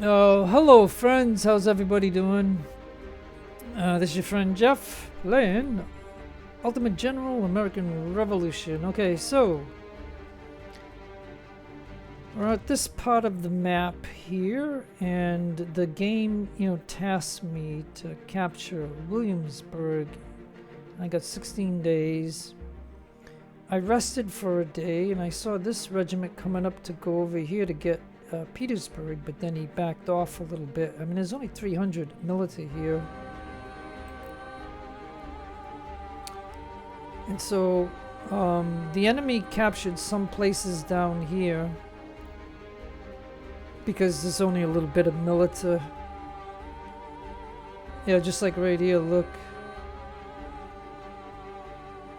Oh, hello friends, how's everybody doing? This is your friend Jeff playing Ultimate General American Revolution. Okay, so we're at this part of the map here, and the game, tasks me to capture Williamsburg. I got 16 days. I rested for a day, and I saw this regiment coming up to go over here to get Petersburg, but then he backed off a little bit. I mean, there's only 300 military here. And so the enemy captured some places down here because there's only a little bit of military. Yeah, just like right here, look.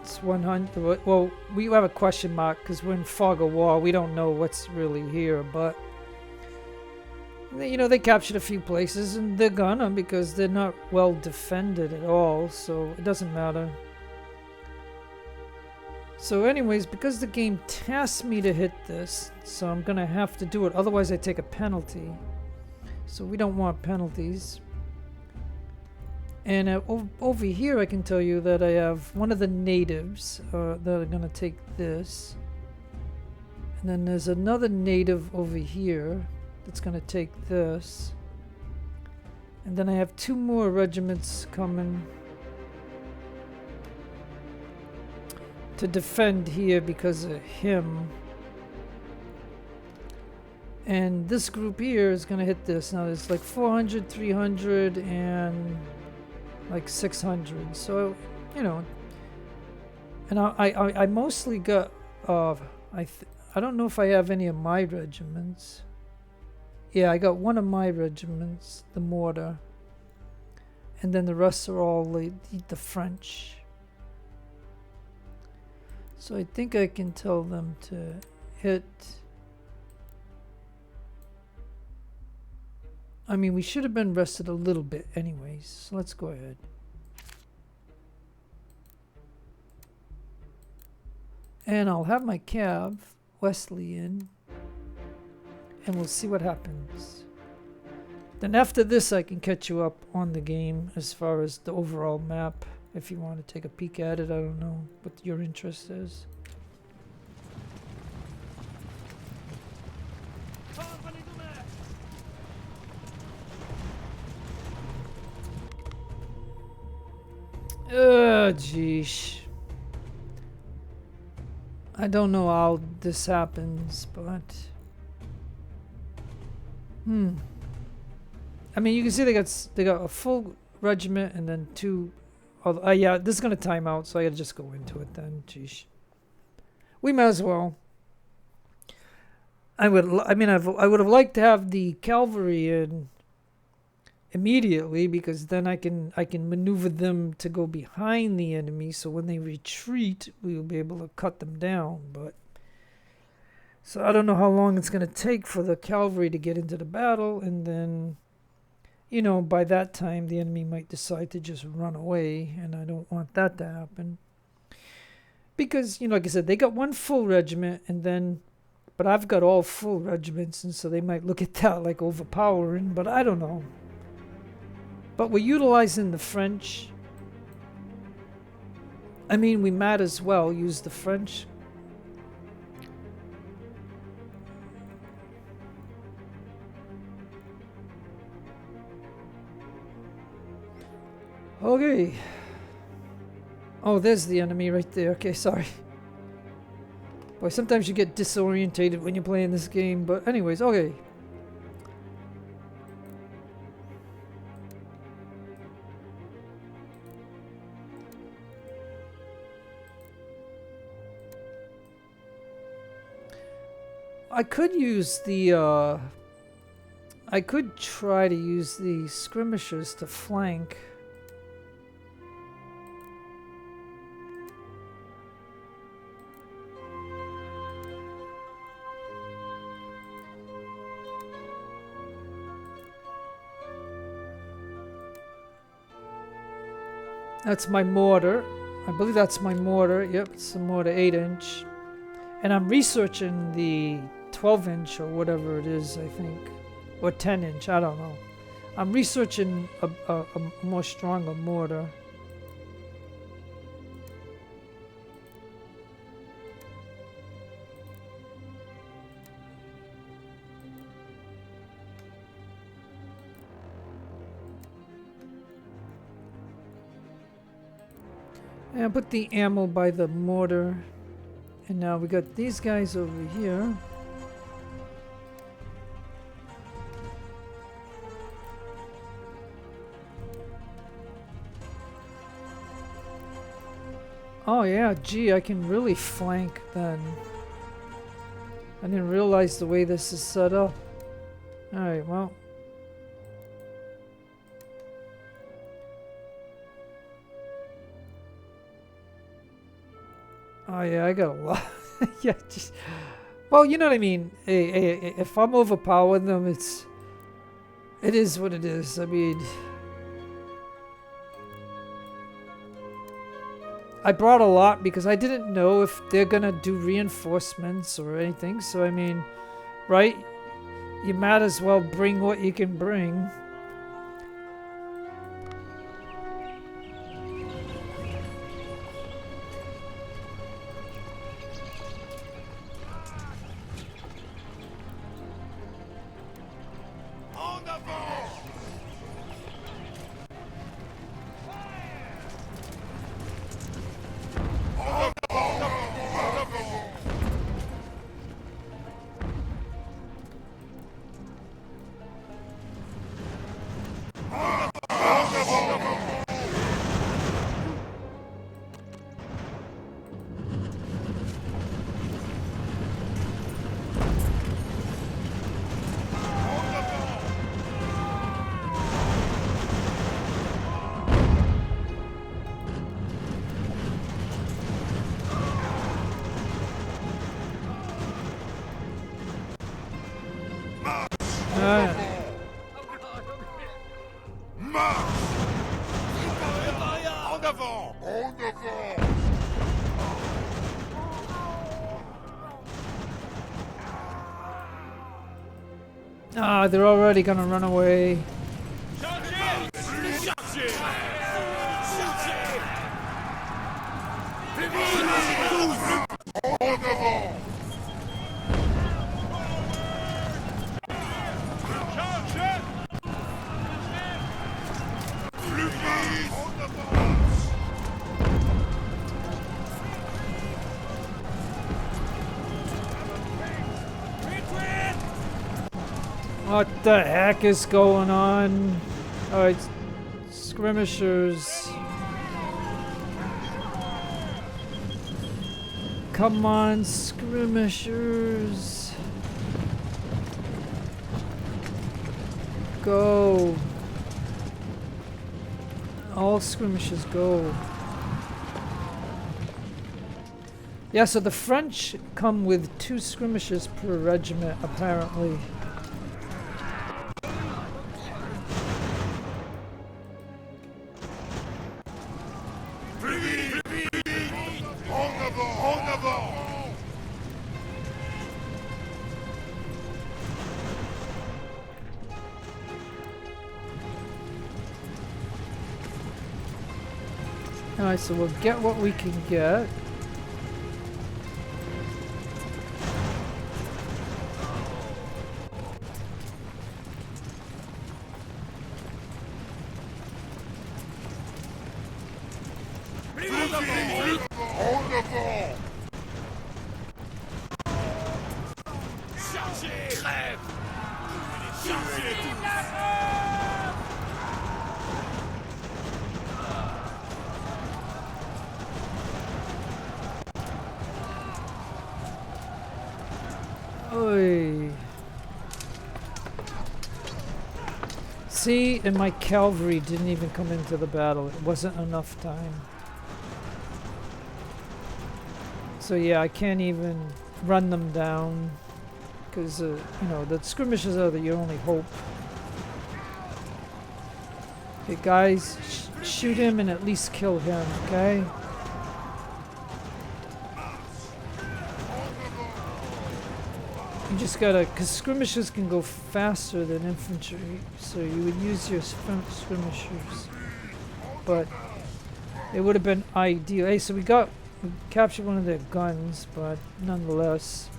It's 100. Well, we have a question mark because we're in fog of war. We don't know what's really here, but they captured a few places, and they're gonna because they're not well defended at all, so it doesn't matter. So anyways, because the game tasks me to hit this, so I'm gonna have to do it, otherwise I take a penalty. So we don't want penalties. And over here I can tell you that I have one of the natives that are gonna take this. And then there's another native over here that's going to take this. And then I have two more regiments coming to defend here because of him. And this group here is going to hit this. Now there's like 400, 300, and like 600. So, and I mostly got, I don't know if I have any of my regiments. Yeah, I got one of my regiments, the mortar, and then the rest are all the French. So I think I can tell them to hit. I mean, we should have been rested a little bit anyways, so let's go ahead. And I'll have my cav, Wesley, in. And we'll see what happens. Then after this I can catch you up on the game as far as the overall map. If you want to take a peek at it, I don't know what your interest is. Geesh. I don't know how this happens, but I mean, you can see they got a full regiment and then two. Oh, yeah, this is gonna time out, so I gotta just go into it then. Jeez, we might as well. I would have liked to have the cavalry in immediately because then I can maneuver them to go behind the enemy, so when they retreat, we will be able to cut them down. But so I don't know how long it's going to take for the cavalry to get into the battle, and then, by that time the enemy might decide to just run away, and I don't want that to happen. Because, like I said, they got one full regiment, but I've got all full regiments, and so they might look at that like overpowering, but I don't know. But we're utilizing the French. I mean, we might as well use the French. Okay. Oh, there's the enemy right there. Okay, sorry. Boy, sometimes you get disorientated when you're playing this game. But anyways, okay. I could use the, I could try to use the skirmishers to flank. That's my mortar. I believe that's my mortar. Yep, it's a mortar 8-inch. And I'm researching the 12-inch or whatever it is, I think. or 10-inch. I don't know. I'm researching a more stronger mortar. And I put the ammo by the mortar. And now we got these guys over here. Oh yeah, gee, I can really flank then. I didn't realize the way this is set up. Alright, well. Oh yeah, I got a lot. Yeah, just, well, you know what I mean. If I'm overpowering them, it is what it is. I mean, I brought a lot because I didn't know if they're gonna do reinforcements or anything. So I mean, right? You might as well bring what you can bring. Ah, they're already gonna run away. What the heck is going on? Alright, skirmishers. Come on, skirmishers. Go. All skirmishers go. Yeah, so the French come with 2 skirmishers per regiment, apparently. Alright, so we'll get what we can get. Oy. See, and my cavalry didn't even come into the battle. It wasn't enough time. So yeah, I can't even run them down because you know, the skirmishes are your only hope. Okay, guys, shoot him and at least kill him, okay? You just gotta, because skirmishers can go faster than infantry, so you would use your skirmishers. But it would have been ideal. Hey, so we captured one of their guns, but nonetheless.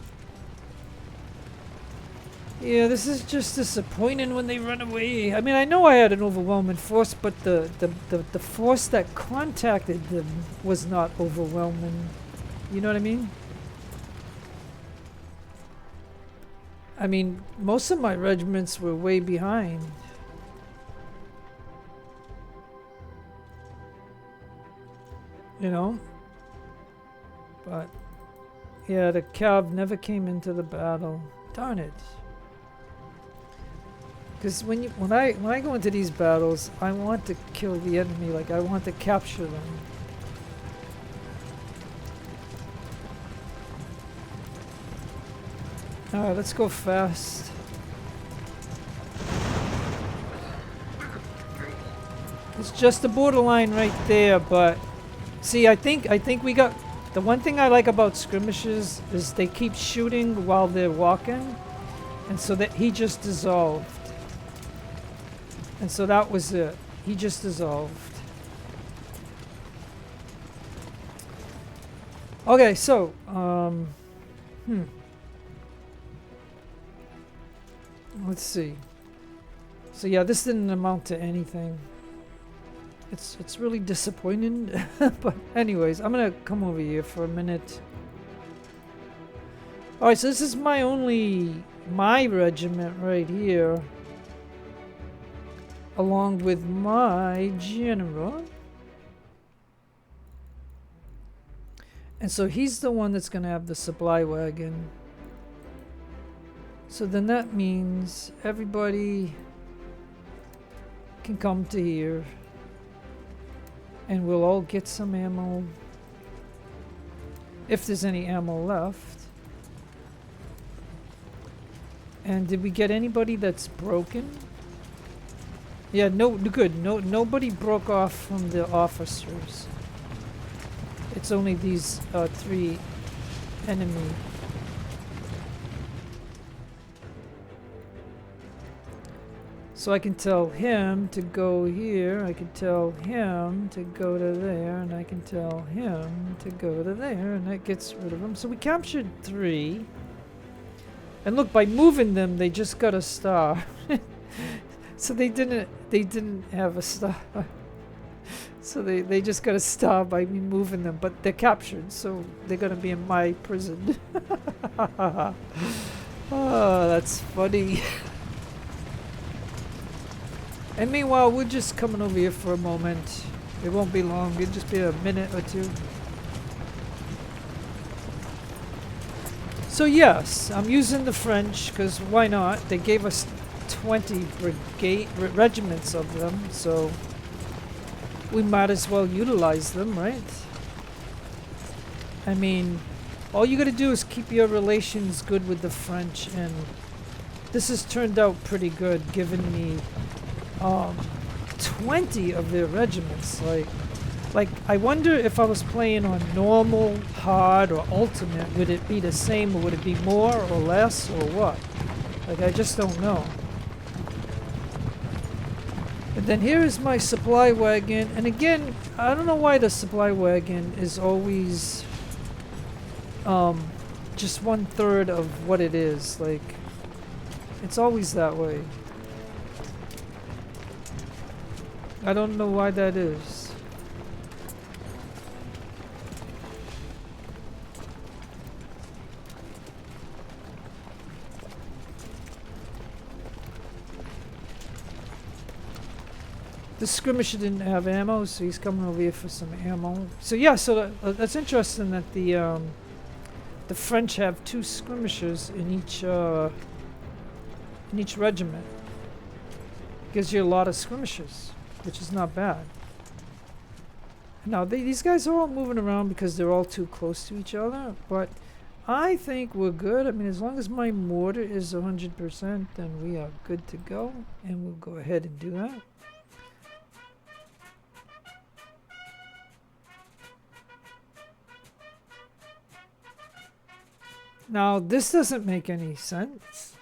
Yeah, this is just disappointing when they run away. I mean, I know I had an overwhelming force, but the force that contacted them was not overwhelming. You know what I mean? I mean, most of my regiments were way behind. You know? But, yeah, the cav never came into the battle. Darn it. Because when I go into these battles, I want to kill the enemy, like I want to capture them. Alright, let's go fast. It's just the borderline right there, but see, I think we got the one thing I like about skirmishes is they keep shooting while they're walking, and so that he just dissolved. And so that was it. He just dissolved. Okay, so let's see. So yeah, this didn't amount to anything. It's really disappointing. But anyways, I'm gonna come over here for a minute. Alright, so this is my regiment right here. Along with my general. And so he's the one that's going to have the supply wagon. So then that means everybody can come to here. And we'll all get some ammo. If there's any ammo left. And did we get anybody that's broken? Yeah, no, good. Nobody broke off from the officers. It's only these 3 enemy. So I can tell him to go here. I can tell him to go to there, and I can tell him to go to there, and that gets rid of them. So we captured 3. And look, by moving them, they just got a star. So they didn't have a star. So they just got a star by me moving them, but they're captured, so they're gonna be in my prison. Oh, that's funny. And meanwhile, we're just coming over here for a moment. It won't be long, it'll just be a minute or 2. So yes, I'm using the French, because why not? They gave us 20 regiments of them, so we might as well utilize them, right? I mean, all you gotta do is keep your relations good with the French, and this has turned out pretty good, giving me 20 of their regiments. Like I wonder if I was playing on normal, hard, or ultimate, would it be the same, or would it be more or less, or what? Like, I just don't know. And then here is my supply wagon, and again, I don't know why the supply wagon is always just 1/3 of what it is. Like, it's always that way. I don't know why that is. The skirmisher didn't have ammo, so he's coming over here for some ammo. So yeah, so that's interesting that the French have 2 skirmishers in each regiment. Gives you a lot of skirmishers, which is not bad. Now these guys are all moving around because they're all too close to each other, but I think we're good. I mean, as long as my mortar is 100%, then we are good to go, and we'll go ahead and do that. Now, this doesn't make any sense.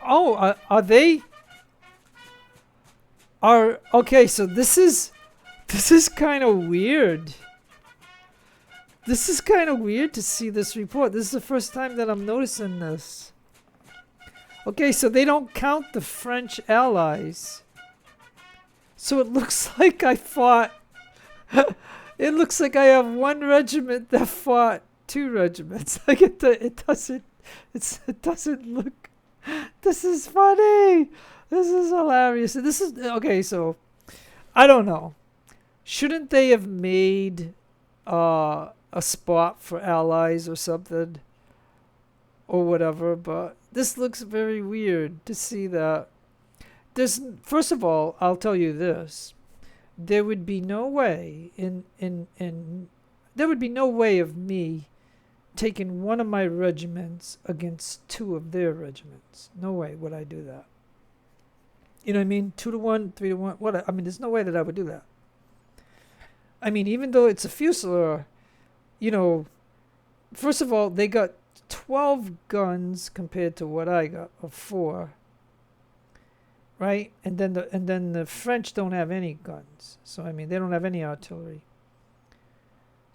Oh, are they? Are okay? So this is kind of weird. This is kind of weird to see this report. This is the first time that I'm noticing this. Okay, so they don't count the French allies. So it looks like I fought. It looks like I have one regiment that fought two regiments. Like it doesn't look. This is funny. This is hilarious. This is okay. So I don't know. Shouldn't they have made a spot for allies or something or whatever? But this looks very weird to see that. There's first of all, I'll tell you this. There would be no way there would be no way of me taking one of my regiments against two of their regiments. No way would I do that. You know what I mean? 2-1, 3-1. What? I mean, there's no way that I would do that. I mean, even though it's a Fusilier, you know, first of all, they got 12 guns compared to what I got of 4. Right? And then the French don't have any guns. So I mean, they don't have any artillery.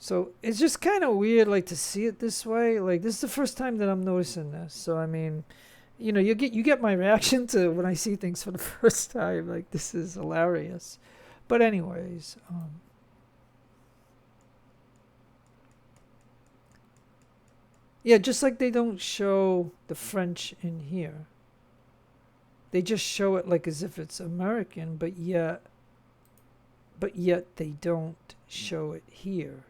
So it's just kind of weird, like, to see it this way. Like, this is the first time that I'm noticing this. So I mean, you know, you get my reaction to when I see things for the first time. Like, this is hilarious. But anyways, yeah, just like they don't show the French in here. They just show it like as if it's American, but yet they don't show it here.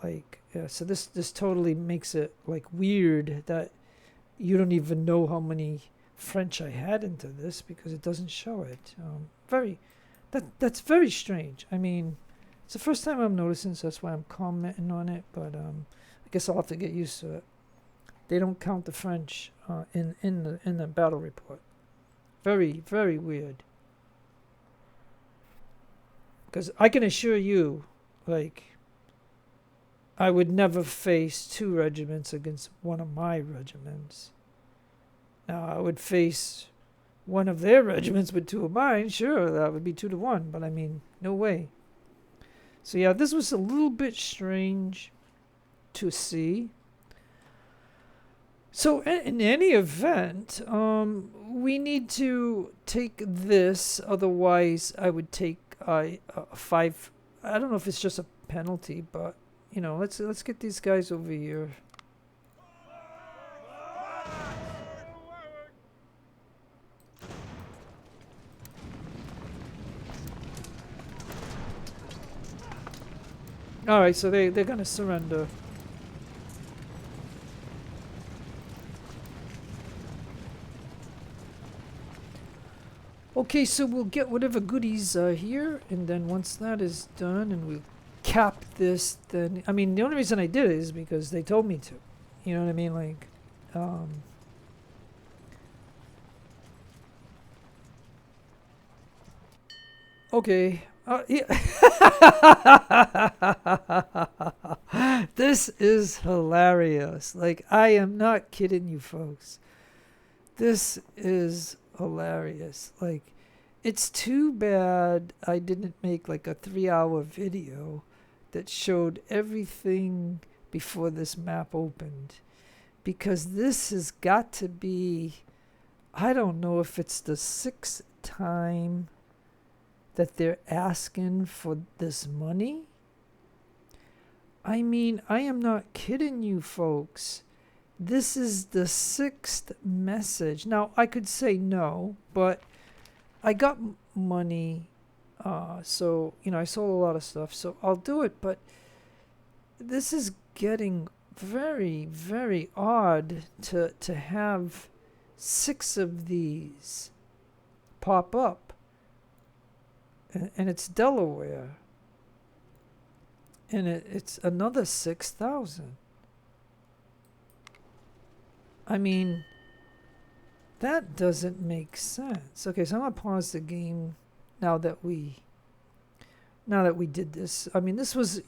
Like, yeah, so this totally makes it like weird that you don't even know how many French I had into this because it doesn't show it. That's very strange. I mean, it's the first time I'm noticing, so that's why I'm commenting on it. But I guess I'll have to get used to it. They don't count the French in the battle report. Very, very weird. Because I can assure you, like, I would never face 2 regiments against one of my regiments. Now, I would face one of their regiments with 2 of mine. Sure, that would be 2-1. But I mean, no way. So yeah, this was a little bit strange to see. So in any event, we need to take this. Otherwise, I would take a 5. I don't know if it's just a penalty, but you know, let's get these guys over here. All right, so they're gonna surrender. Okay, so we'll get whatever goodies are here, and then once that is done and we'll cap this, then, I mean, the only reason I did it is because they told me to. You know what I mean? Like, okay. Yeah. This is hilarious. Like, I am not kidding you, folks. This is hilarious. Like, it's too bad I didn't make like a 3-hour video that showed everything before this map opened, because this has got to be, I don't know if it's the 6th time that they're asking for this money. I mean, I am not kidding you, folks. This is the 6th message. Now, I could say no, but I got money, so, you know, I sold a lot of stuff, so I'll do it. But this is getting very, very odd to have 6 of these pop up. And it's Delaware. And it's another 6,000. I mean, that doesn't make sense. Okay, so I'm going to pause the game now that we Now that we did this, I mean, this was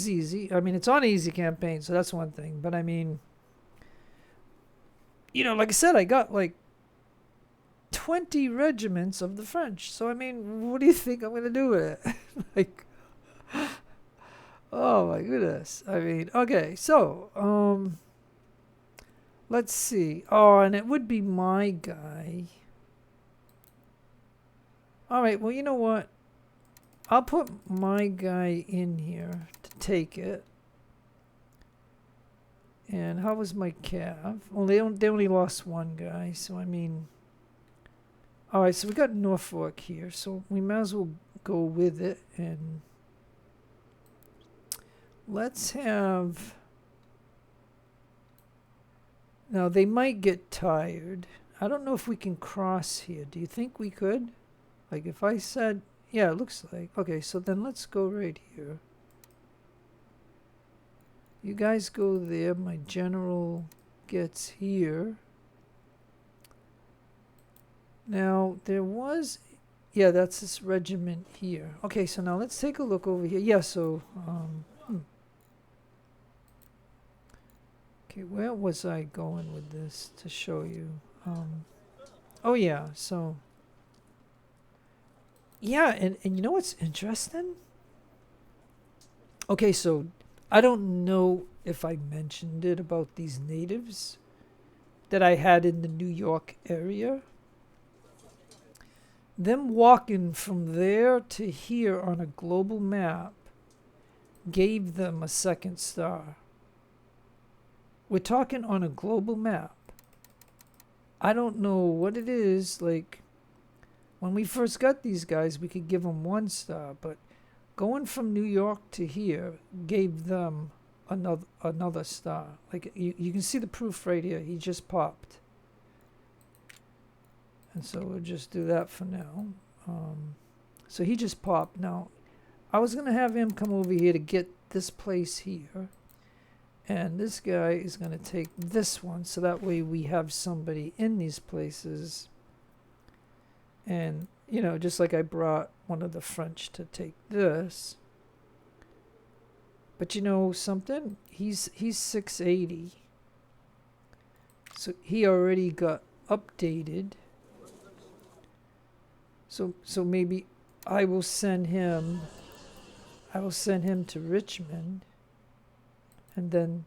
easy. I mean, it's on easy campaign, so that's one thing. But I mean, like I said, I got like 20 regiments of the French. So I mean, what do you think I'm gonna do with it? Like, oh my goodness. I mean, okay, so let's see. Oh, and it would be my guy. All right. Well, you know what? I'll put my guy in here to take it. And how was my cav? Well, they only lost one guy, so I mean. All right, so we got Norfolk here, so we might as well go with it, and let's have. Now they might get tired. I don't know if we can cross here. Do you think we could? Like if I said. Yeah, it looks like. Okay, so then let's go right here. You guys go there. My general gets here. Now, there was... Yeah, that's this regiment here. Okay, so now let's take a look over here. Yeah, so... Okay, where was I going with this to show you? Oh, yeah, so... Yeah, and you know what's interesting? Okay, so I don't know if I mentioned it about these natives that I had in the New York area. Them walking from there to here on a global map gave them a second star. We're talking on a global map. I don't know what it is, like... When we first got these guys, we could give them 1 star, but going from New York to here gave them another star. Like you can see the proof right here. He just popped. And so we'll just do that for now. So he just popped. Now, I was going to have him come over here to get this place here. And this guy is going to take this one, so that way we have somebody in these places. And, just like I brought one of the French to take this. But you know something? He's 680. So he already got updated. So maybe I will send him to Richmond. And then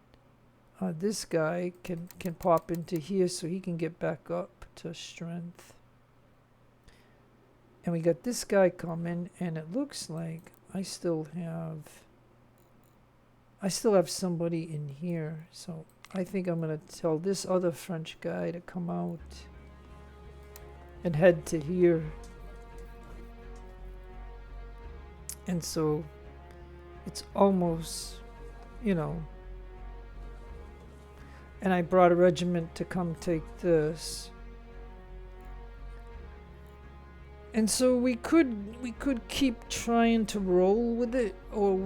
this guy can pop into here so he can get back up to strength. And we got this guy coming, and it looks like I still have somebody in here. So I think I'm going to tell this other French guy to come out and head to here. And so it's almost, and I brought a regiment to come take this. And so we could keep trying to roll with it, or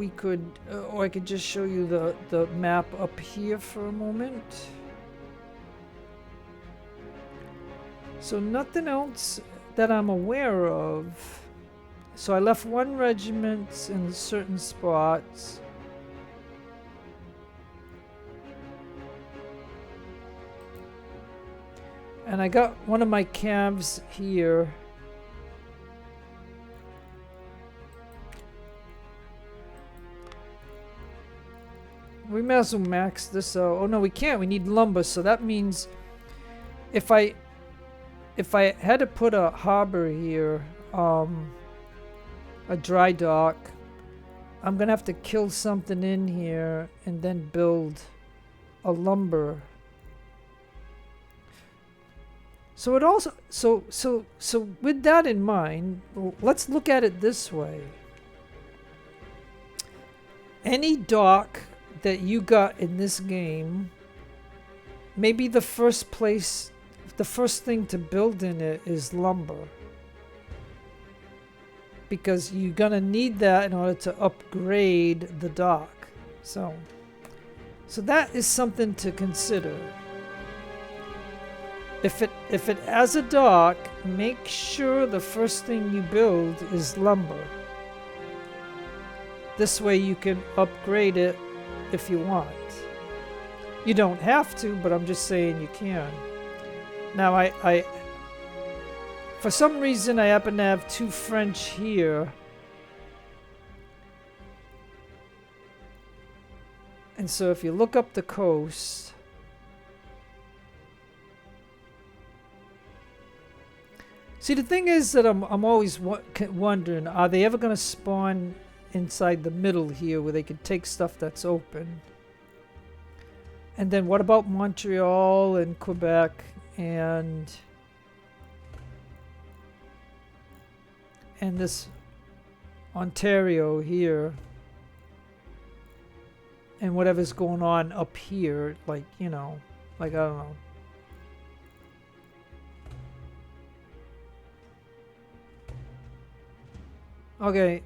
or I could just show you the map up here for a moment. So nothing else that I'm aware of. So I left 1 regiment in certain spots. And I got one of my calves here. We may as well max this out. Oh no, we can't. We need lumber. So that means if I had to put a harbor here, a dry dock, I'm gonna have to kill something in here and then build a lumber. So it also so with that in mind, let's look at it this way. Any dock that you got in this game, maybe the first thing to build in it is lumber, because you're gonna need that in order to upgrade the dock. So that is something to consider. If it has a dock, make sure the first thing you build is lumber. This way you can upgrade it if you want. You don't have to, but I'm just saying you can. Now I for some reason I happen to have 2 French here. And so if you look up the coast, see, the thing is that I'm always wondering, are they ever going to spawn inside the middle here where they can take stuff that's open? And then what about Montreal and Quebec and this Ontario here? And whatever's going on up here, like, you know, like, I don't know. Okay.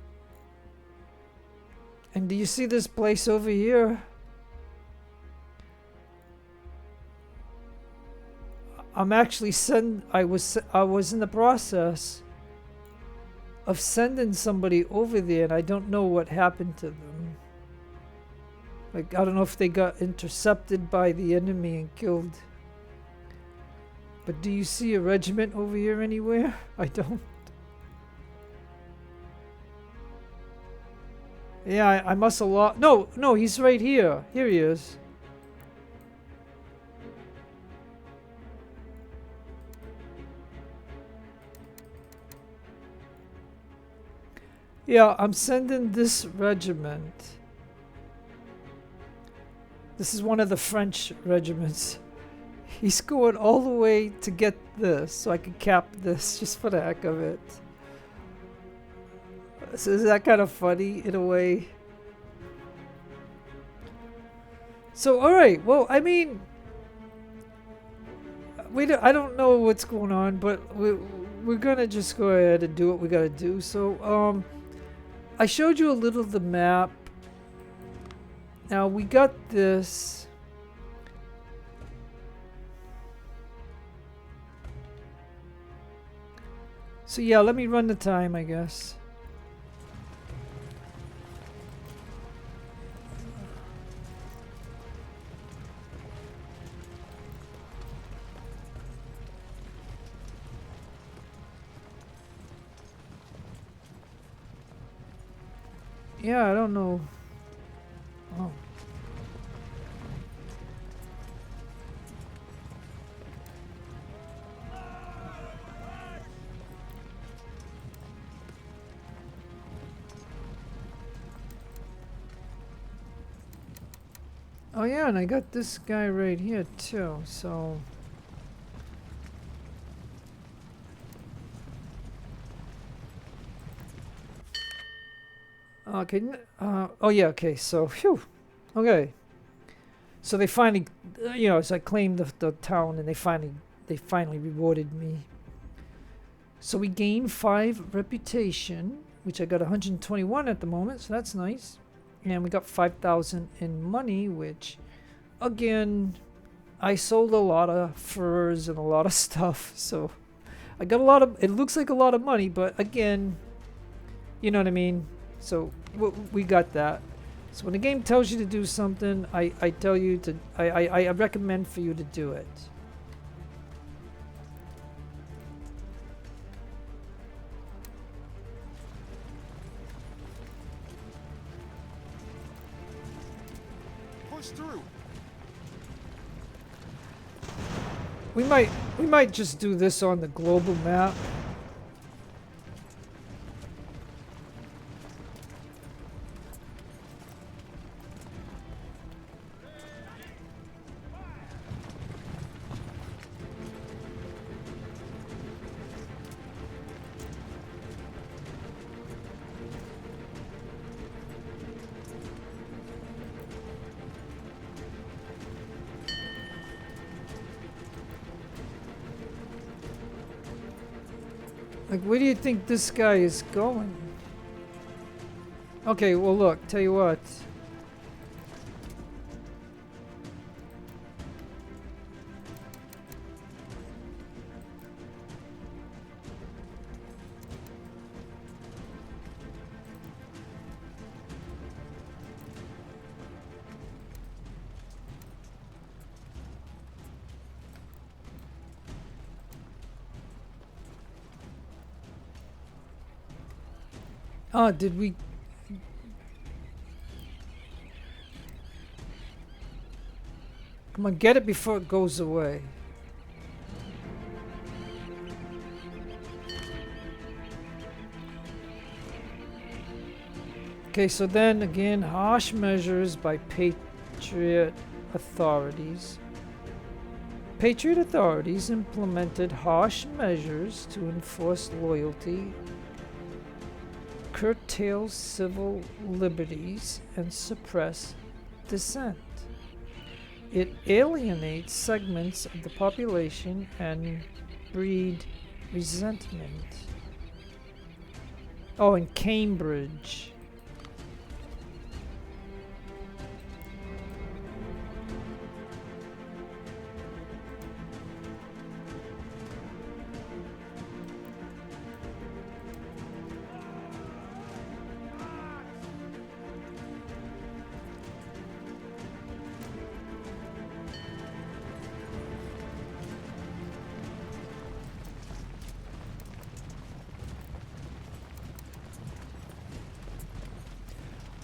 And do you see this place over here? I'm actually I was in the process of sending somebody over there, and I don't know what happened to them. Like, I don't know if they got intercepted by the enemy and killed. But do you see a regiment over here anywhere? I don't. Yeah, I must have lost. No, he's right here. Here he is. Yeah, I'm sending this regiment. This is one of the French regiments. He's going all the way to get this, so I can cap this just for the heck of it. So is that kind of funny in a way? So, alright, well, I mean, I don't know what's going on, but we're gonna just go ahead and do what we gotta do. So, I showed you a little of the map. Now we got this. So yeah, let me run the time, I guess. Yeah, I don't know. Oh. Oh yeah, and I got this guy right here too, so... Okay, oh yeah, okay, so, phew, okay. So they finally, you know, so I claimed the town and they finally rewarded me. So we gained 5 reputation, which I got 121 at the moment, so that's nice. And we got 5,000 in money, which, again, I sold a lot of furs and a lot of stuff, so I got a lot of, it looks like a lot of money, but again, you know what I mean? So we got that. So when the game tells you to do something, I tell you to, I recommend for you to do it. Push through. We might just do this on the global map. Like, where do you think this guy is going? Okay, well look, tell you what. Oh, did we? Come on, get it before it goes away. Okay, so then again, harsh measures by Patriot authorities. Patriot authorities implemented harsh measures to enforce loyalty, curtail civil liberties, and suppress dissent. It alienates segments of the population and breed resentment. Oh, in Cambridge.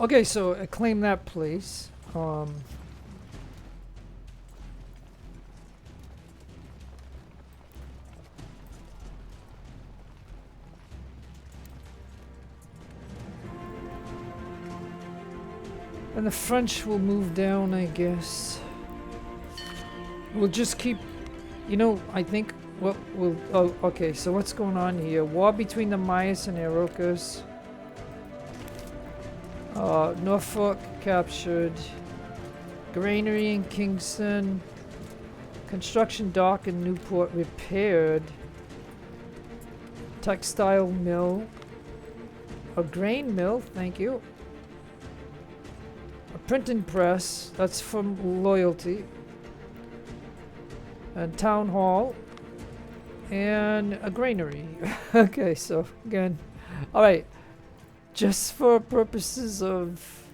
Okay, so I claim that place. And the French will move down, I guess. We'll just keep, you know, I think what we'll, oh, okay, so what's going on here? War between the Mayas and Iroquois. Norfolk captured. Granary in Kingston. Construction dock in Newport repaired. Textile mill. A grain mill, thank you. A printing press, that's from loyalty. And town hall. And a granary. Okay, so again, alright. Just for purposes of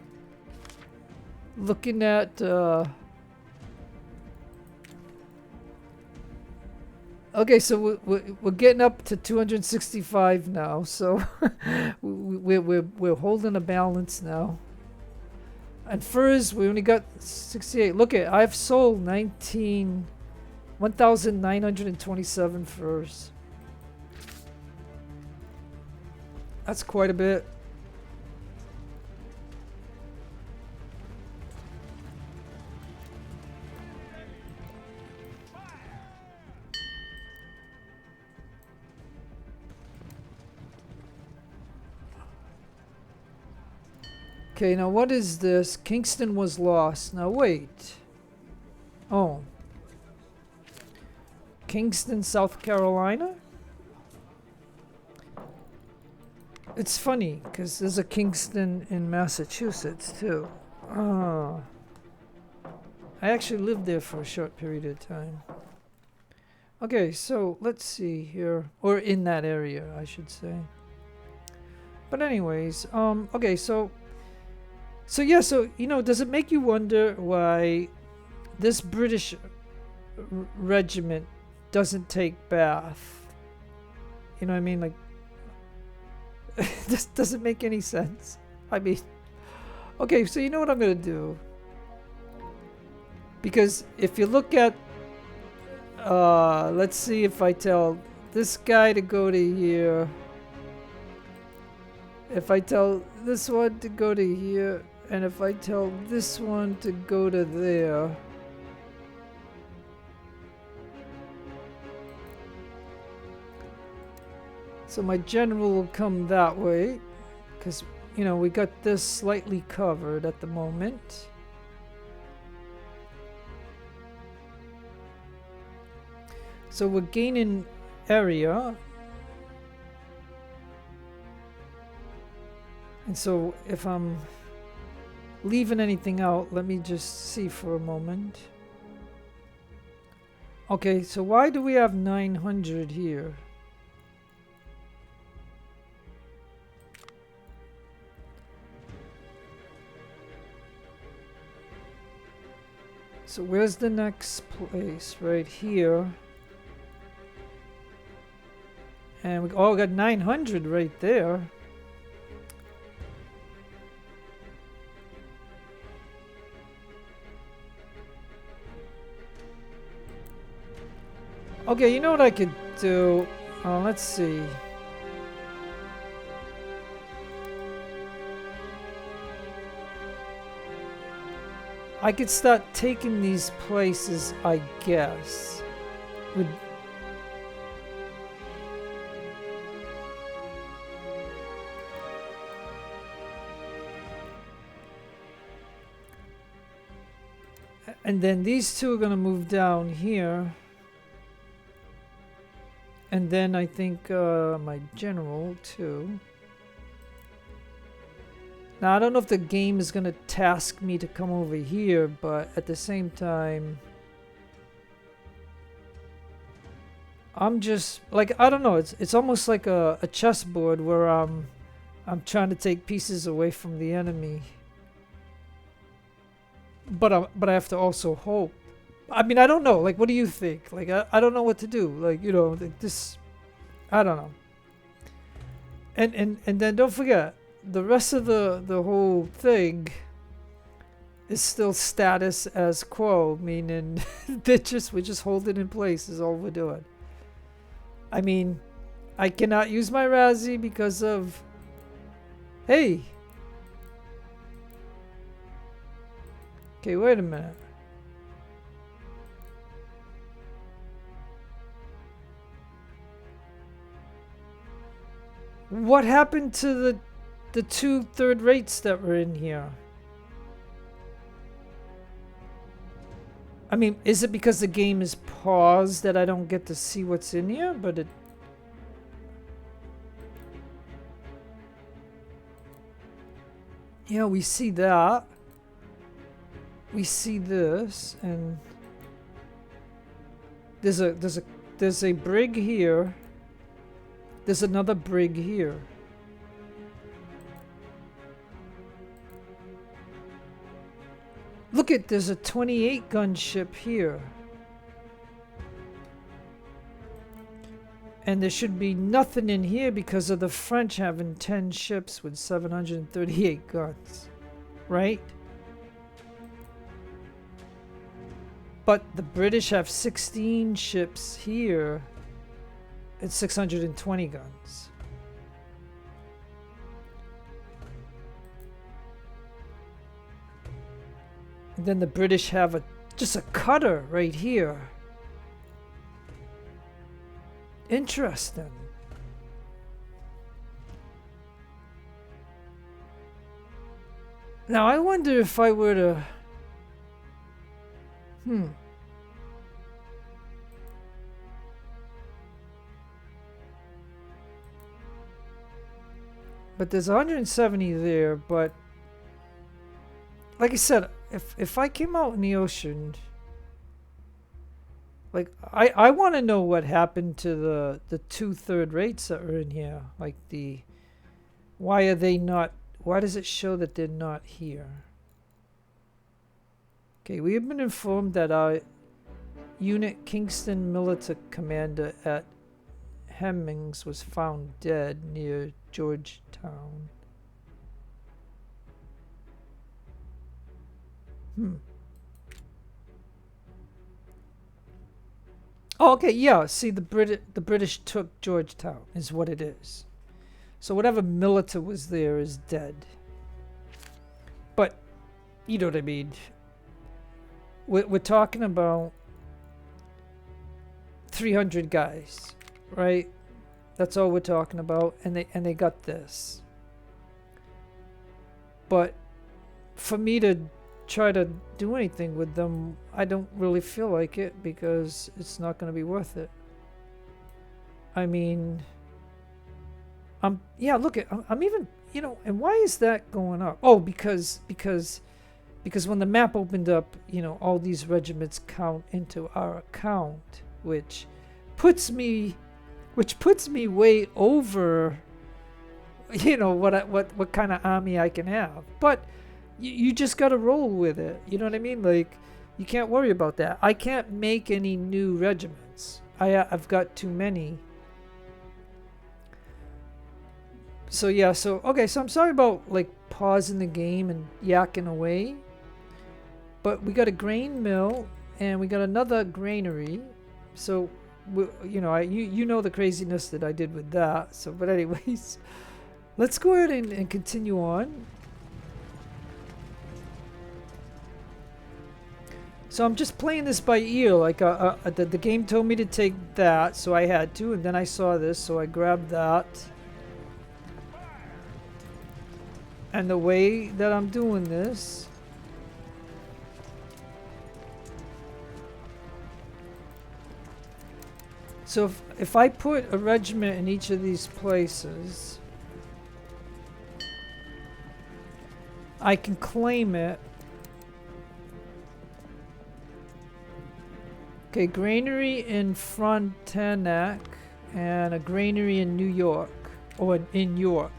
looking at okay, so we're getting up to 265 now, so we're holding a balance now. And furs, we only got 68. Look at, I've sold 1,927 furs. That's quite a bit. Okay, now what is this? Kingston was lost. Now wait. Oh. Kingston, South Carolina? It's funny, because there's a Kingston in Massachusetts, too. Oh. I actually lived there for a short period of time. Okay, so let's see here. Or in that area, I should say. But anyways, okay, so yeah, so, you know, does it make you wonder why this British regiment doesn't take Bath? You know what I mean? Like, this doesn't make any sense. I mean, okay, so you know what I'm going to do? Because if you look at, let's see if I tell this guy to go to here. If I tell this one to go to here. And if I tell this one to go to there. So my general will come that way. Because, you know, we got this slightly covered at the moment. So we're gaining area. And so if I'm leaving anything out, let me just see for a moment. Okay, so why do we have 900 here? So where's the next place? Right here. And we all got 900 right there. Okay, you know what I could do? Let's see. I could start taking these places, I guess. With and then these two are gonna move down here. And then I think my general too. Now I don't know if the game is gonna task me to come over here, but at the same time, I'm just like, I don't know. It's almost like a chessboard where I'm trying to take pieces away from the enemy, but I have to also hope. I mean, I don't know. Like, what do you think? Like, I don't know what to do. Like, you know, this, I don't know. And then don't forget, the rest of the whole thing is still status as quo, meaning we're just holding in place is all we're doing. I mean, I cannot use my Razzie because of, hey. Okay, wait a minute. What happened to the 2 third rates that were in here? I mean, is it because the game is paused that I don't get to see what's in here? But it... Yeah, we see that. We see this, and there's a brig here. There's another brig here. Look at, there's a 28 gun ship here. And there should be nothing in here because of the French having 10 ships with 738 guns. Right? But the British have 16 ships here. It's 620 guns. And then the British have just a cutter right here. Interesting. Now I wonder if I were to... But there's 170 there, but like I said, if I came out in the ocean, like I want to know what happened to the 2 third rates that are in here. Like why are they not? Why does it show that they're not here? Okay, we have been informed that our unit Kingston Militia Commander at Hemmings was found dead near Georgetown. Oh, okay, yeah. See, the British took Georgetown, is what it is. So whatever militia was there is dead. But you know what I mean. We're talking about 300 guys, right? That's all we're talking about, and they got this. But for me to try to do anything with them, I don't really feel like it because it's not going to be worth it. I mean, yeah, look at, I'm even, you know, and why is that going up? Oh, because when the map opened up, you know, all these regiments count into our account, which puts me way over, you know, what kind of army I can have. But you just got to roll with it. You know what I mean? Like, you can't worry about that. I can't make any new regiments. I've got too many. So yeah, okay, so I'm sorry about like pausing the game and yakking away. But we got a grain mill and we got another granary. So you know, you know the craziness that I did with that. So, but anyways, let's go ahead and continue on. So I'm just playing this by ear. Like the game told me to take that, so I had to, and then I saw this, so I grabbed that. And the way that I'm doing this, so if I put a regiment in each of these places, I can claim it. Okay, granary in Frontenac and a granary in New York, or in York.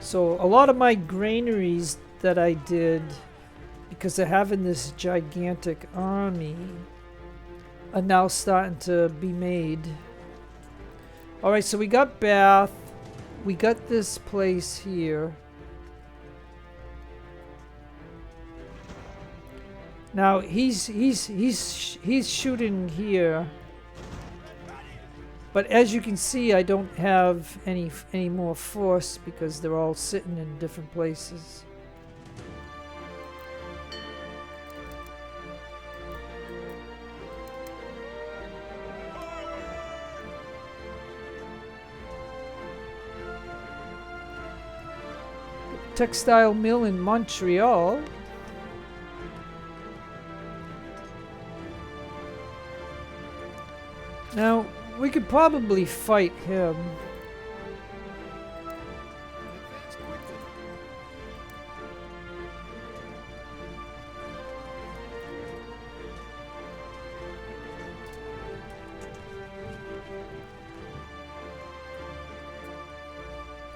So a lot of my granaries that I did, because they're having this gigantic army, are now starting to be made. Alright, so we got Bath. We got this place here. Now he's shooting here, but as you can see, I don't have any more force because they're all sitting in different places. Textile mill in Montreal. Now, we could probably fight him. Advance quickly.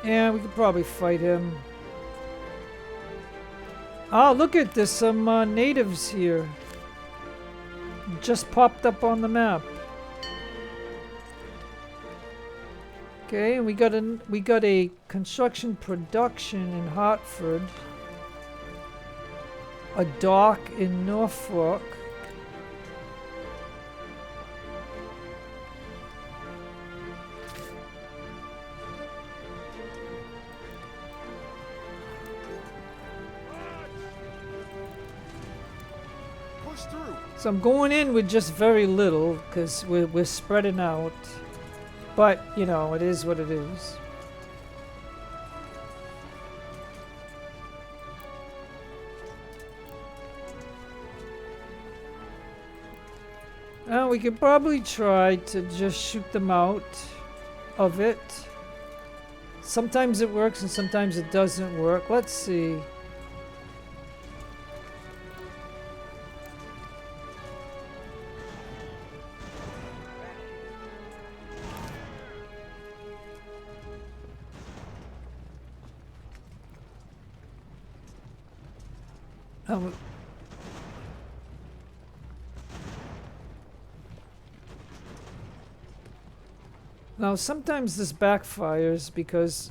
Yeah, we could probably fight him. Ah, look at this, some natives here. Just popped up on the map. Okay, and we got a construction production in Hartford, a dock in Norfolk, Push through. so I'm going in with just very little because we're spreading out, but you know, it is what it is. We could probably try to just shoot them out of it. Sometimes it works and sometimes it doesn't work. Let's see. Now, sometimes this backfires because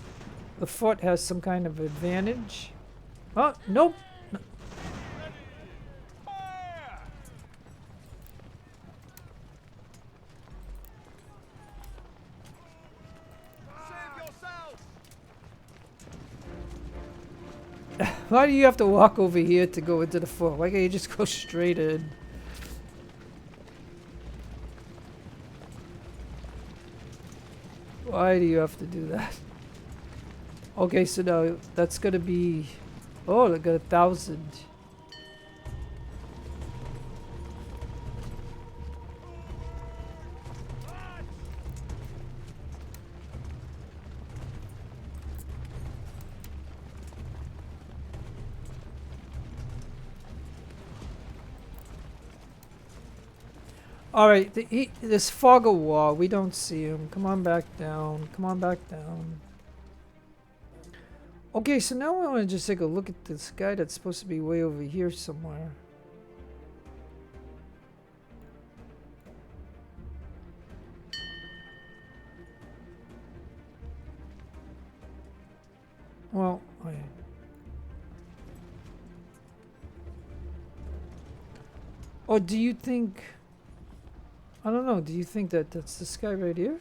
the foot has some kind of advantage. Oh, nope. Fire! Save yourselves! Why do you have to walk over here to go into the fort? Why can't you just go straight in? Why do you have to do that? Okay, so now that's gonna be... Oh, I got 1,000. Alright, this fog of war, we don't see him. Come on back down. Come on back down. Okay, so now I want to just take a look at this guy that's supposed to be way over here somewhere. Well, or do you think... I don't know. Do you think that that's this guy right here?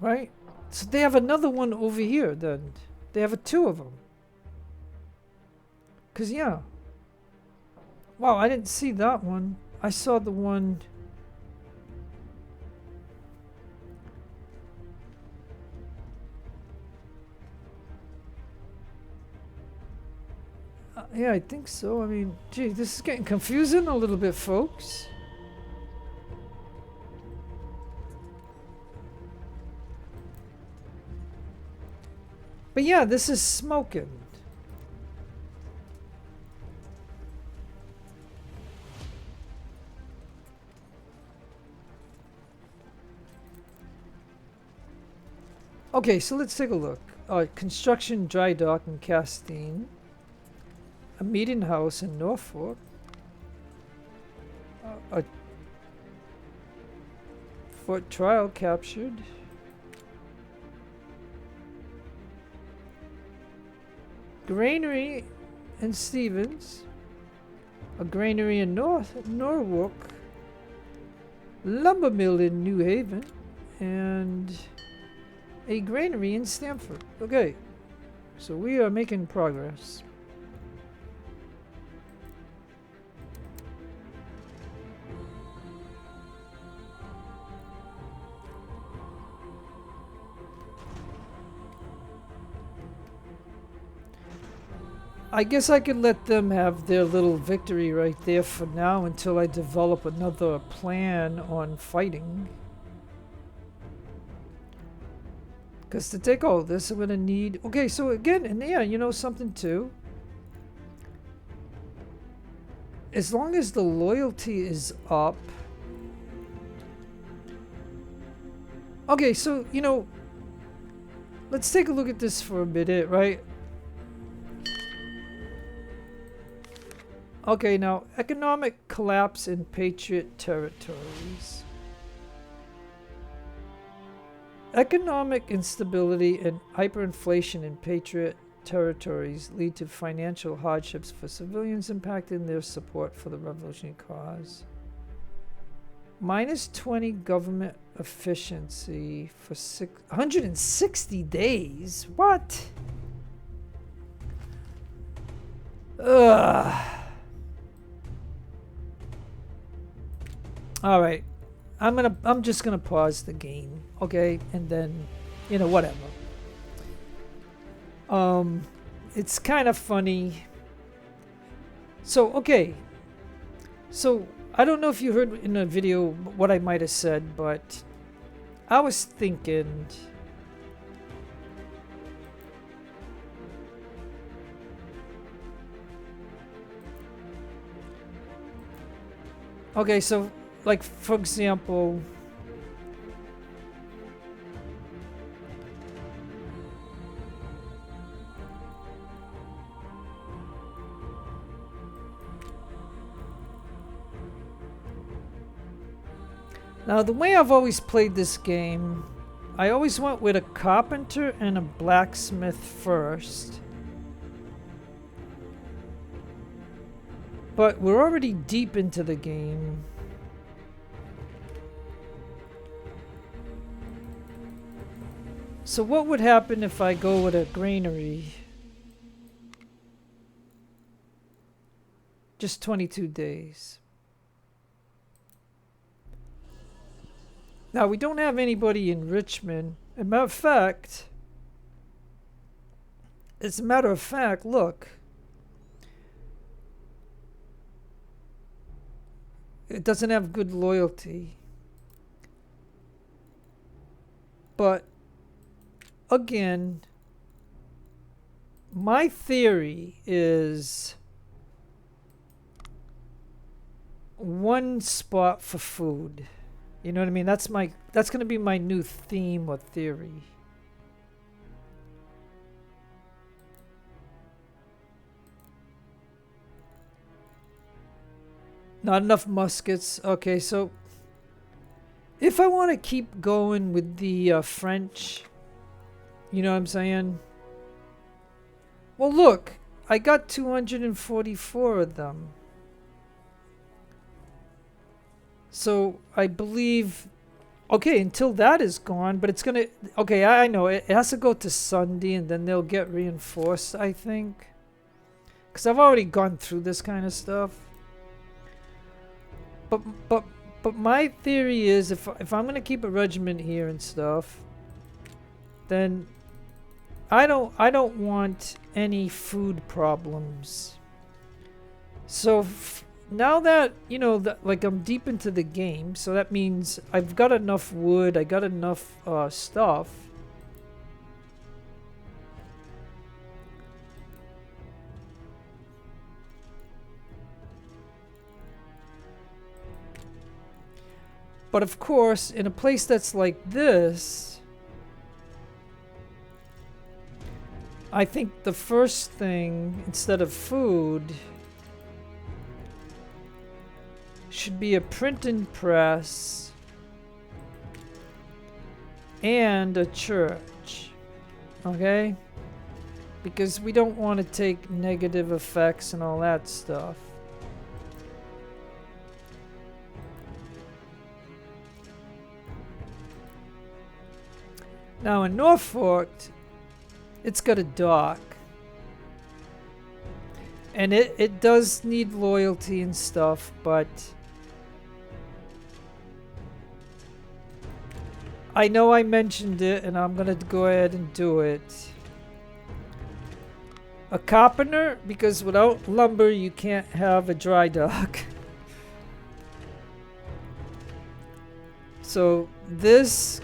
Right? So they have another one over here then. They have two of them. Cause yeah. Wow, I didn't see that one. I saw the one. Yeah, I think so. I mean, gee, this is getting confusing a little bit, folks. But yeah, this is smoking. Okay, so let's take a look. Construction, dry dock, and Castine. A meeting house in Norfolk. A Fort Trial captured. Granary in Stevens. A granary in Norwalk. Lumber mill in New Haven. And a granary in Stamford. Okay, so we are making progress. I guess I could let them have their little victory right there for now until I develop another plan on fighting. Because to take all this, I'm going to need... Okay, so again, and yeah, you know something too? As long as the loyalty is up... Okay, so, you know... Let's take a look at this for a minute, right? Okay, now, economic collapse in Patriot territories. Economic instability and hyperinflation in Patriot territories lead to financial hardships for civilians, impacting their support for the revolutionary cause. Minus 20 government efficiency for 160 days? What? Ugh. All right, I'm just gonna pause the game, okay, and then, you know, whatever. It's kind of funny. So okay, so I don't know if you heard in the video what I might have said, but I was thinking. Okay, so. Like, for example, now the way I've always played this game, I always went with a carpenter and a blacksmith first. But we're already deep into the game. So what would happen if I go with a granary? Just 22 days. Now we don't have anybody in Richmond. As a matter of fact, look. It doesn't have good loyalty. But again, my theory is one spot for food. You know what I mean? That's going to be my new theme or theory. Not enough muskets. Okay, so if I want to keep going with the French, you know what I'm saying? Well, look, I got 244 of them. So I believe, okay, until that is gone, but it's gonna, okay, I know, it has to go to Sunday and then they'll get reinforced, I think. Because I've already gone through this kind of stuff. But, but, but my theory is if I'm gonna keep a regiment here and stuff, then I don't want any food problems. So now that, you know, that, like, I'm deep into the game, so that means I've got enough wood, I got enough stuff. But of course, in a place that's like this, I think the first thing, instead of food, should be a printing press and a church. Okay? Because we don't want to take negative effects and all that stuff. Now in Norfolk, it's got a dock. And it does need loyalty and stuff, but I know I mentioned it and I'm gonna go ahead and do it. A carpenter, because without lumber you can't have a dry dock. So this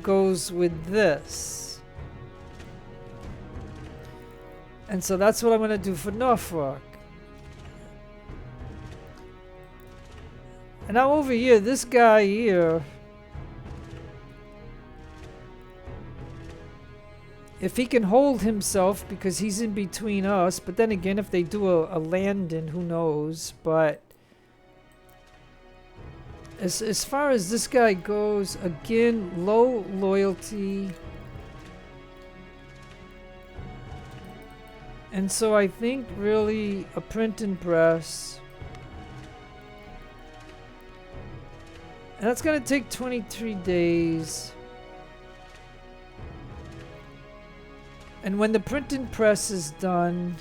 goes with this. And so that's what I'm going to do for Norfolk. And now over here, this guy here, if he can hold himself, because he's in between us, but then again, if they do a landing, who knows, but as far as this guy goes, again, low loyalty. And so I think really a printing press. And that's going to take 23 days. And when the printing press is done,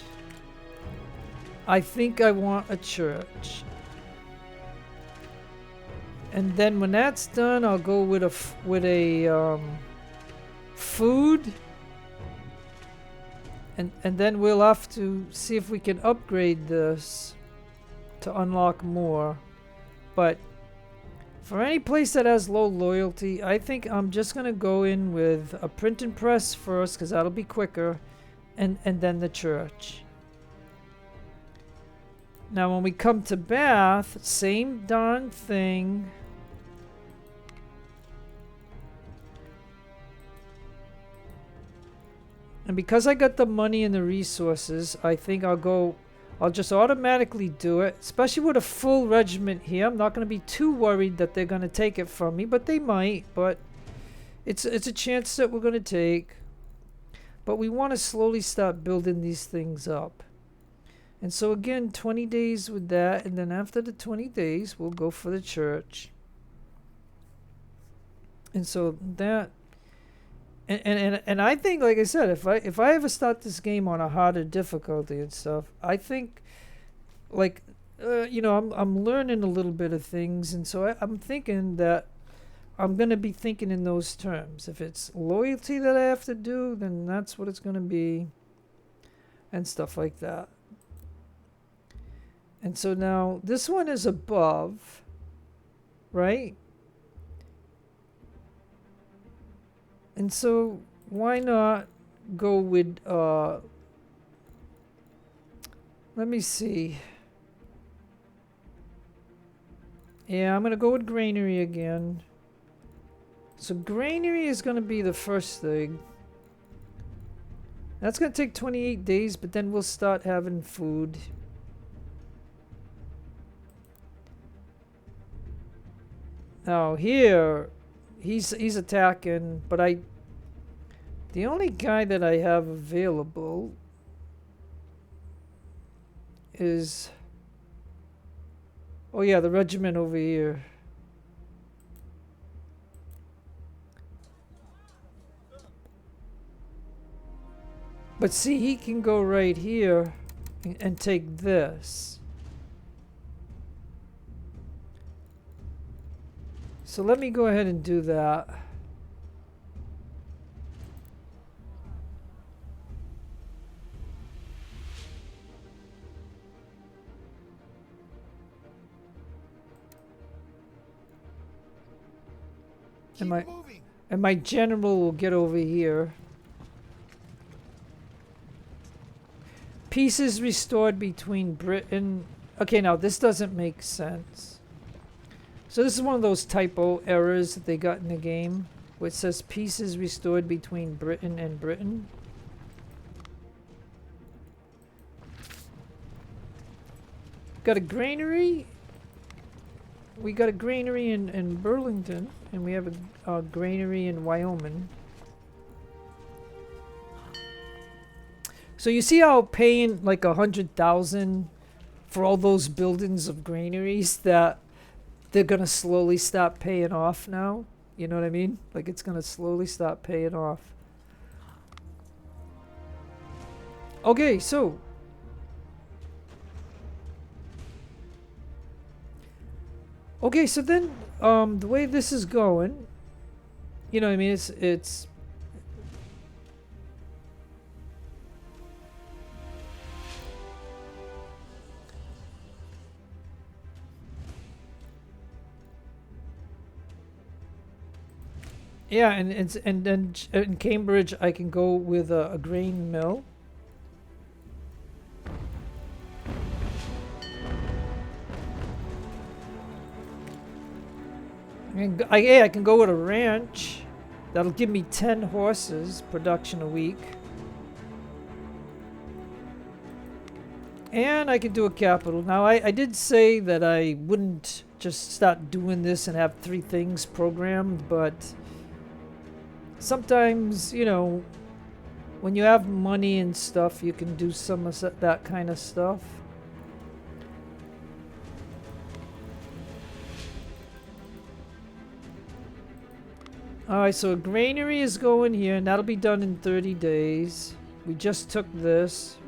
I think I want a church. And then when that's done, I'll go with a food. And then we'll have to see if we can upgrade this to unlock more. But for any place that has low loyalty, I think I'm just going to go in with a printing press first, because that'll be quicker, and then the church. Now when we come to Bath, same darn thing. And because I got the money and the resources, I think I'll just automatically do it, especially with a full regiment here. I'm not going to be too worried that they're going to take it from me, but they might. But it's a chance that we're going to take. But we want to slowly start building these things up. And so again, 20 days with that, and then after the 20 days, we'll go for the church. And so that, and I think, like I said, if I ever start this game on a harder difficulty and stuff, I think, like, you know, I'm learning a little bit of things, and so I'm thinking that I'm gonna be thinking in those terms. If it's loyalty that I have to do, then that's what it's gonna be, and stuff like that. And so now this one is above, right? And so why not go with, let me see. Yeah, I'm going to go with granary again. So granary is going to be the first thing. That's going to take 28 days, but then we'll start having food. Now here, he's attacking, but the only guy that I have available is... Oh yeah, the regiment over here. But see, he can go right here and take this. So let me go ahead and do that. Keep And moving. my general will get over here. Pieces restored between Britain. Okay, now this doesn't make sense. So this is one of those typo errors that they got in the game, where it says pieces restored between Britain and Britain. Got a granary. We got a granary in Burlington, and we have a granary in Wyoming. So you see how paying like 100,000 for all those buildings of granaries that they're gonna slowly stop paying off now? You know what I mean? Like it's gonna slowly stop paying off. Okay, so then the way this is going, you know what I mean, it's yeah, and then in Cambridge I can go with a grain mill. I can go with a ranch. That'll give me 10 horses production a week. And I can do a capital. Now, I did say that I wouldn't just start doing this and have 3 things programmed, but sometimes, you know, when you have money and stuff, you can do some of that kind of stuff. Alright, so a granary is going here, and that'll be done in 30 days. We just took this.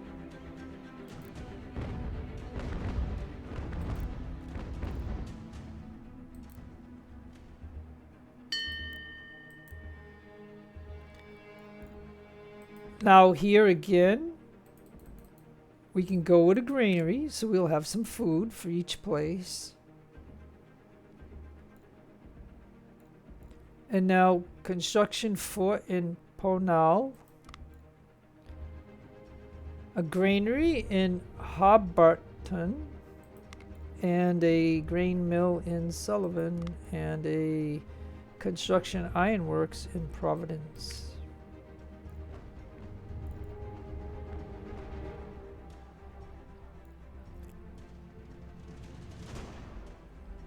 Now here again, we can go with a granary, so we'll have some food for each place. And now construction fort in Ponal, a granary in Hobbarton, and a grain mill in Sullivan, and a construction ironworks in Providence.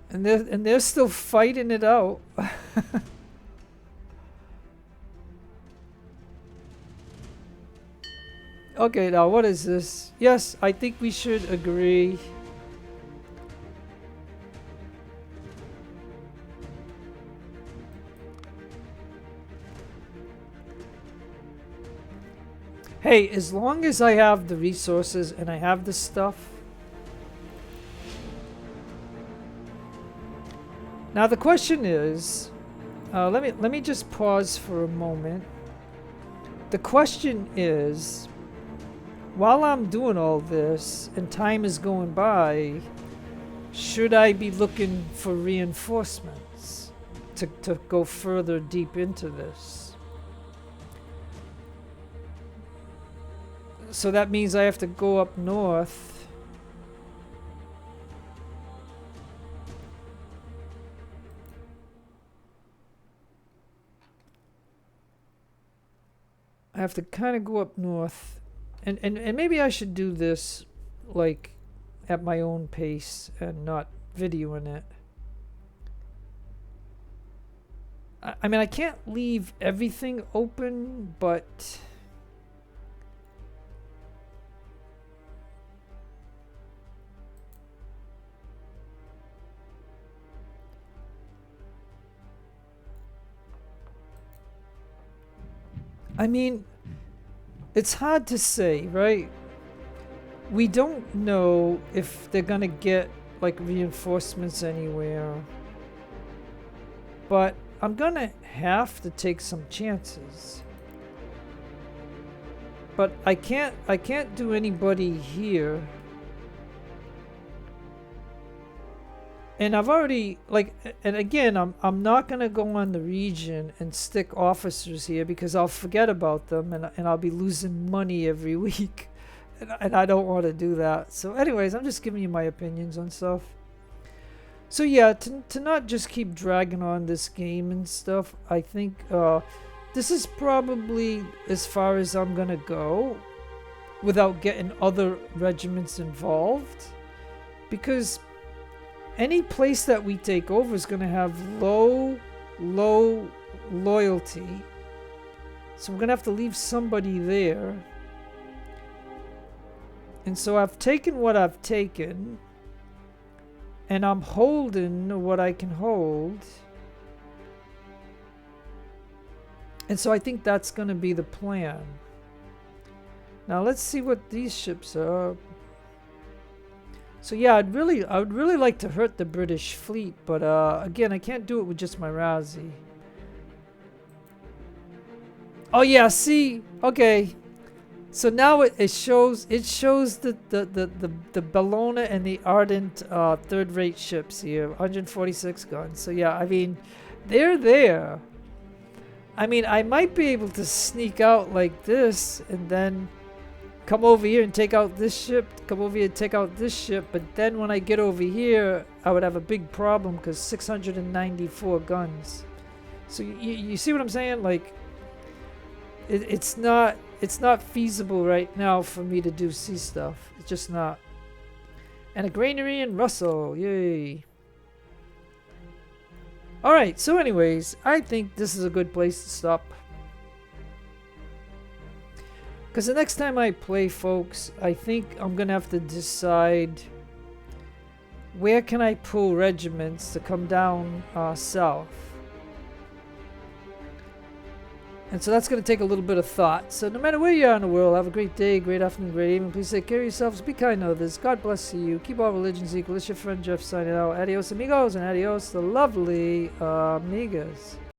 And they're still fighting it out. Okay, now what is this? Yes, I think we should agree. Hey, as long as I have the resources and I have the stuff. Now the question is, let me just pause for a moment. The question is, while I'm doing all this and time is going by, should I be looking for reinforcements to go further deep into this? So that means I have to go up north. I have to kind of go up north. And maybe I should do this like at my own pace and not videoing it. I mean, I can't leave everything open, but I mean, it's hard to say, right? We don't know if they're gonna get like reinforcements anywhere. But I'm gonna have to take some chances. But I can't do anybody here. And I've already and again I'm not gonna go on the region and stick officers here because I'll forget about them and I'll be losing money every week. And I don't want to do that. So anyways, I'm just giving you my opinions on stuff. So yeah, to not just keep dragging on this game and stuff, I think this is probably as far as I'm gonna go without getting other regiments involved, because any place that we take over is gonna have low loyalty, so we're gonna have to leave somebody there. And so I've taken what I've taken, and I'm holding what I can hold. And so I think that's going to be the plan. Now let's see what these ships are. So yeah, I would really like to hurt the British fleet, but again, I can't do it with just my Razzie. Oh yeah, see? Okay. So now it shows the Bellona and the Ardent third-rate ships here, 146 guns. So yeah, I mean, they're there. I mean, I might be able to sneak out like this and then come over here and take out this ship, come over here and take out this ship, but then when I get over here, I would have a big problem because 694 guns. So you see what I'm saying? Like, it's not feasible right now for me to do sea stuff. It's just not. And a granary in Russell. Yay. Alright, so anyways, I think this is a good place to stop. Because the next time I play, folks, I think I'm going to have to decide where can I pull regiments to come down south. And so that's going to take a little bit of thought. So no matter where you are in the world, have a great day, great afternoon, great evening. Please take care of yourselves. Be kind to others. God bless you. Keep all religions equal. It's your friend Jeff signing out. Adios, amigos, and adios, the lovely amigas.